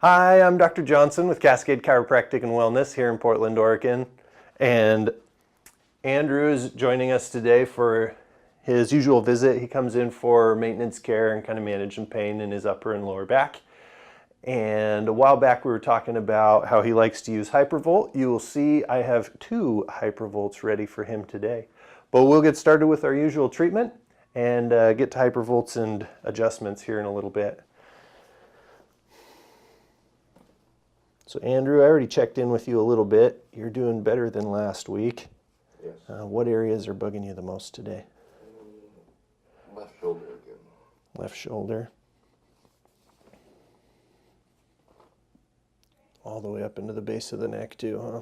Hi, I'm Dr. Johnson with Cascade Chiropractic and Wellness here in Portland, Oregon. And Andrew is joining us today for his usual visit. He comes in for maintenance care and kind of managing pain in his upper and lower back. And a while back we were talking about how he likes to use Hypervolt. You will see I have 2 Hypervolts ready for him today. But we'll get started with our usual treatment and get to Hypervolts and adjustments here in a little bit. So Andrew, I already checked in with you a little bit. You're doing better than last week. Yes. What areas are bugging you the most today? Left shoulder again. Left shoulder. All the way up into the base of the neck too, huh?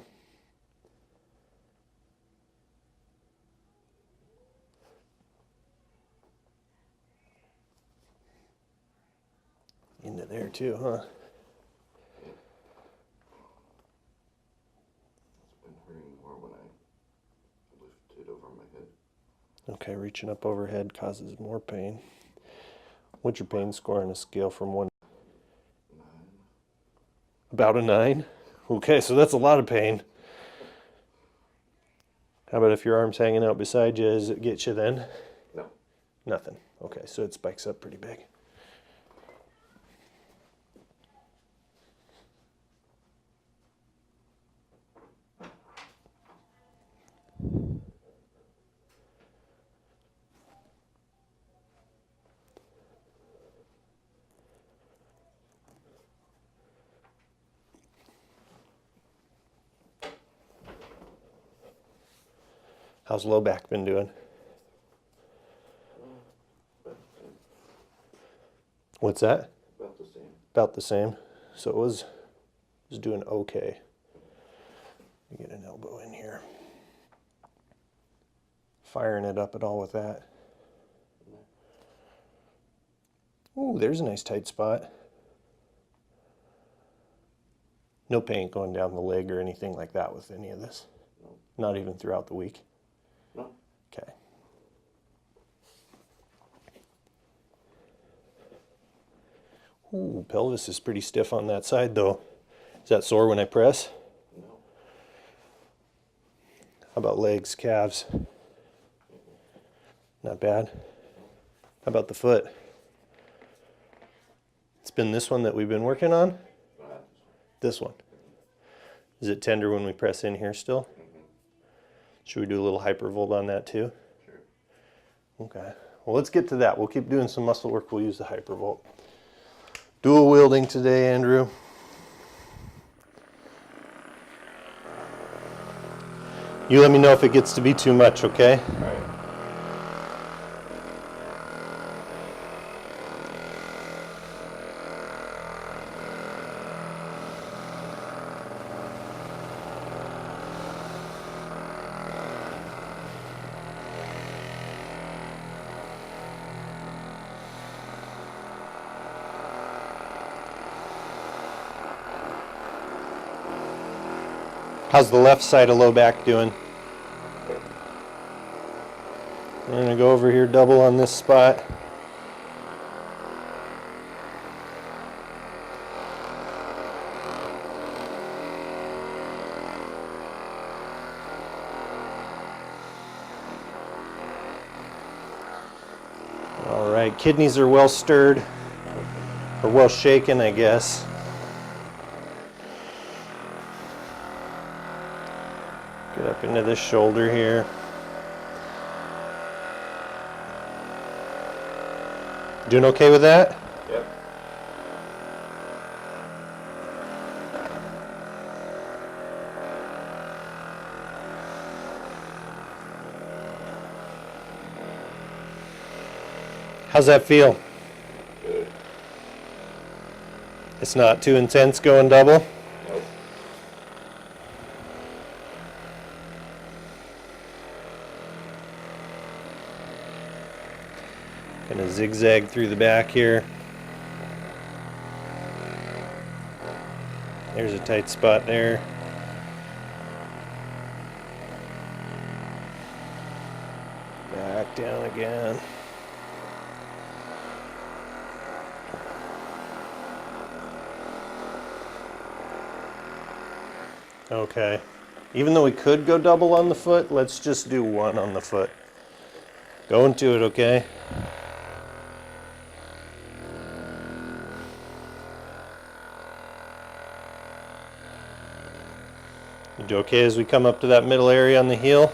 Into there too, huh? Okay, reaching up overhead causes more pain. What's your pain score on a scale from 1? 9. About a 9? Okay, so that's a lot of pain. How about if your arm's hanging out beside you, does it get you then? No. Nothing. Okay, so it spikes up pretty big. How's low back been doing? What's that? About the same. About the same. So it was doing okay. Let me get an elbow in here. Firing it up at all with that. Ooh, there's a nice tight spot. No pain going down the leg or anything like that with any of this? No. Not even throughout the week? No. Okay. Ooh, pelvis is pretty stiff on that side though. Is that sore when I press? No. How about legs, calves? Not bad. How about the foot? It's been this one that we've been working on? This one. Is it tender when we press in here still? Should we do a little Hypervolt on that too? Sure. Okay. Well, let's get to that. We'll keep doing some muscle work. We'll use the Hypervolt. Dual wielding today, Andrew. You let me know if it gets to be too much, okay? All right. How's the left side of low back doing? I'm going to go over here double on this spot. All right, kidneys are well stirred, or well shaken, I guess. Get up into this shoulder here. Doing okay with that? Yep. How's that feel? Good. It's not too intense going double? Nope. Kind of zigzag through the back here. There's a tight spot there. Back down again. Okay. Even though we could go double on the foot, let's just do one on the foot. Go into it, okay? You do okay as we come up to that middle area on the heel?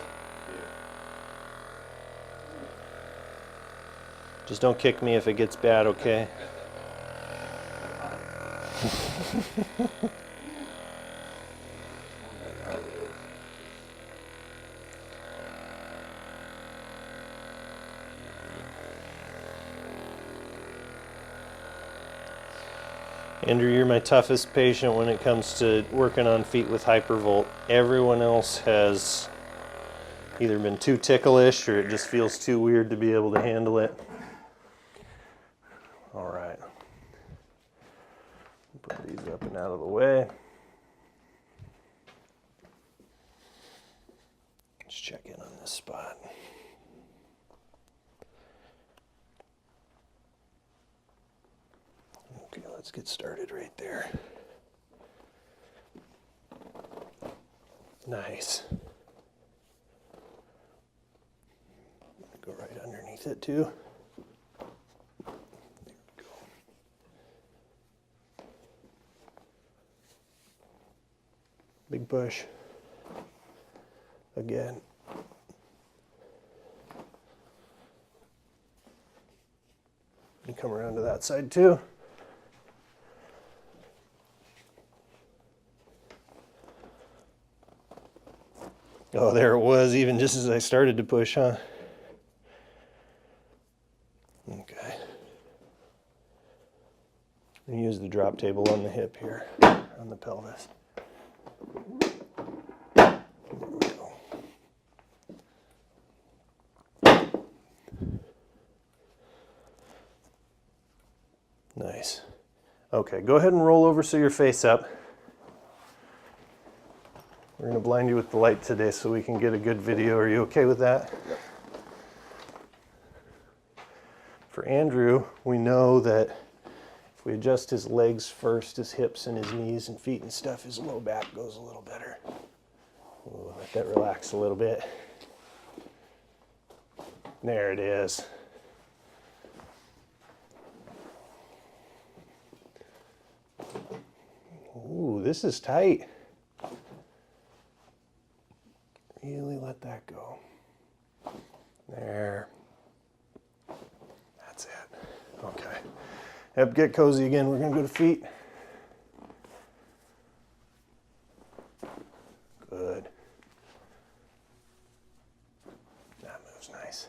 Just don't kick me if it gets bad, okay? Andrew, you're my toughest patient when it comes to working on feet with hypervolt. Everyone else has either been too ticklish or it just feels too weird to be able to handle it. All right. Put these up and out of the way. Let's check in on this spot. Okay, let's get started right there. Nice. Go right underneath it too. There we go. Big push. Again. And come around to that side too. Oh, there it was, even just as I started to push, huh? Okay. I'm gonna use the drop table on the hip here, on the pelvis. There we go. Nice. Okay, go ahead and roll over so you're face up. We're going to blind you with the light today so we can get a good video. Are you okay with that? Yep. For Andrew, we know that if we adjust his legs first, his hips and his knees and feet and stuff, his low back goes a little better. Ooh, let that relax a little bit. There it is. Ooh, this is tight. Really let that go. There. That's it. Okay. Yep, get cozy again. We're going to go to feet. Good. That moves nice.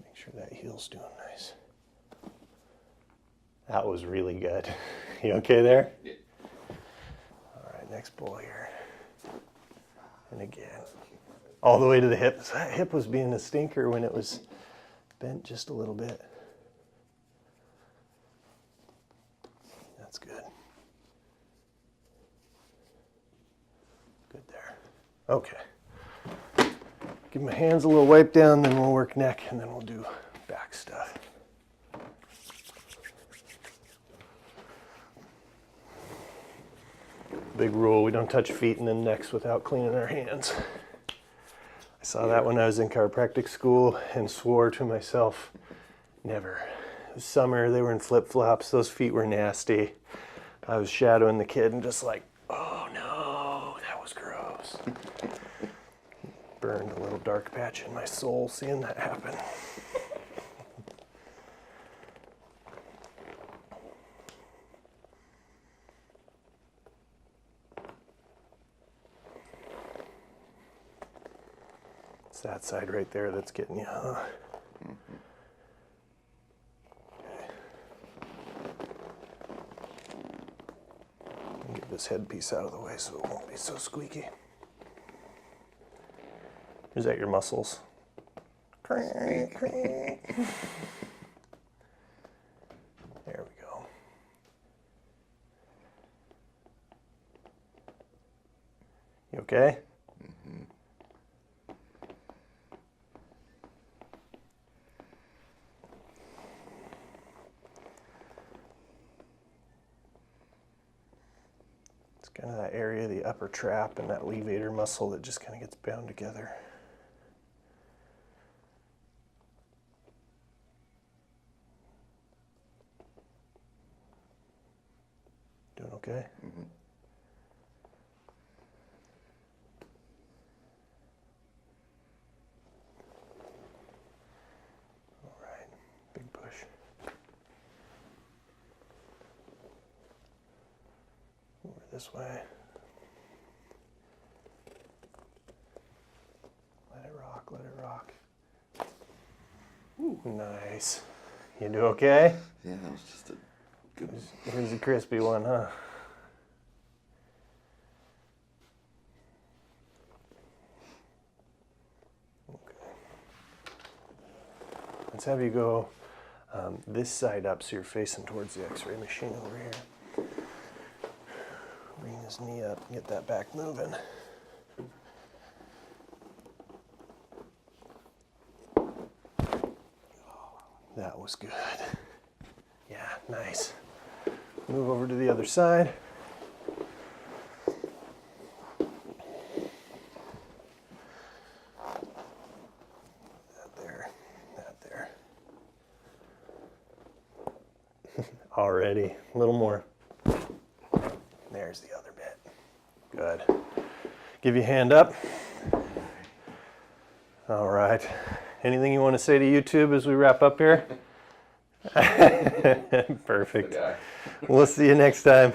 Make sure that heel's doing nice. That was really good. You okay there? Yeah. All right, next pull here. And again. All the way to the hip. That hip was being a stinker when it was bent just a little bit. That's good. Good there. Okay. Give my hands a little wipe down, then we'll work neck, and then we'll do back stuff. Big rule, we don't touch feet and then necks without cleaning our hands. I saw that when I was in chiropractic school and swore to myself, never. It was summer, they were in flip-flops, those feet were nasty. I was shadowing the kid and just like, oh no, that was gross. Burned a little dark patch in my soul seeing that happen. It's that side right there that's getting you, huh? Okay. Get this headpiece out of the way so it won't be so squeaky. Is that your muscles? There we go. You okay? Kind of that area, the upper trap and that levator muscle that just kind of gets bound together. Doing okay? Mm-hmm. All right, big push. Over this way. Let it rock, let it rock. Ooh, nice. You do okay? Yeah, that was just a good. Here's a crispy one, huh? Okay. Let's have you go this side up so you're facing towards the x-ray machine over here. Bring his knee up, get that back moving. That was good. Yeah, nice. Move over to the other side. That there, that there. Already, a little more. There's the other bit. Good. Give you a hand up. All right. Anything you want to say to YouTube as we wrap up here? Perfect. We'll see you next time.